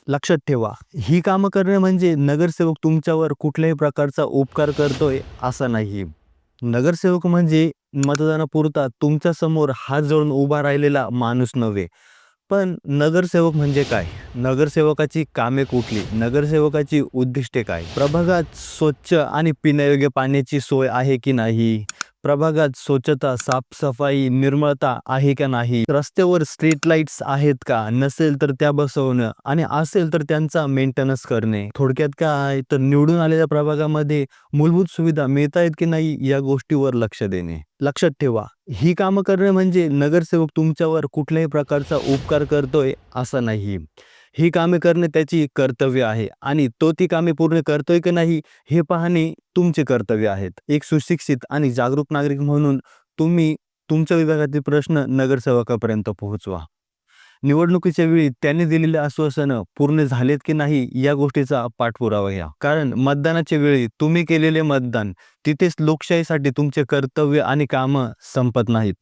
लक्षात ठेवा, ही कामं करणे म्हणजे नगरसेवक तुमच्यावर कुठल्याही प्रकारचा उपकार करतोय असं नाही. नगरसेवक म्हणजे मतदानापुरता तुमच्या समोर हात जोडून उभा राहिलेला माणूस नव्हे. पण नगरसेवक म्हणजे काय? नगरसेवकाची कामे कुठली? नगरसेवकाची उद्दिष्टे काय? प्रभागात स्वच्छ आणि पिण्यायोग्य पाण्याची सोय आहे की नाही? प्रभागात स्वच्छता, साफसफाई, निर्मळता आहे का नाही? रस्त्यावर स्ट्रीट लाईट्स आहेत का? नसेल तर त्या बसवणं आणि असेल तर त्यांचा मेंटेनन्स करणे. थोडक्यात काय तर निवडून आलेल्या प्रभागामध्ये मूलभूत सुविधा मिळतायत की नाही या गोष्टीवर लक्ष देणे. लक्षात ठेवा, ही कामं करणे म्हणजे नगरसेवक तुमच्यावर कुठल्याही प्रकारचा उपकार करतोय असं नाही. ही कामे करणे त्याची कर्तव्य आहे आणि तो ती कामे पूर्ण करतोय की नाही हे पाहणे तुमचे कर्तव्य आहेत. एक सुशिक्षित आणि जागरूक नागरिक म्हणून तुम्ही तुमच्या विभागातील प्रश्न नगरसेवकापर्यंत पोहोचवा. निवडणुकीच्या वेळी त्यांनी दिलेले आश्वासनं पूर्ण झालेत की नाही या गोष्टीचा पाठपुरावा घ्या. कारण मतदानाच्या वेळी तुम्ही केलेले मतदान तिथेच लोकशाहीसाठी तुमचे कर्तव्य आणि कामं संपत नाहीत.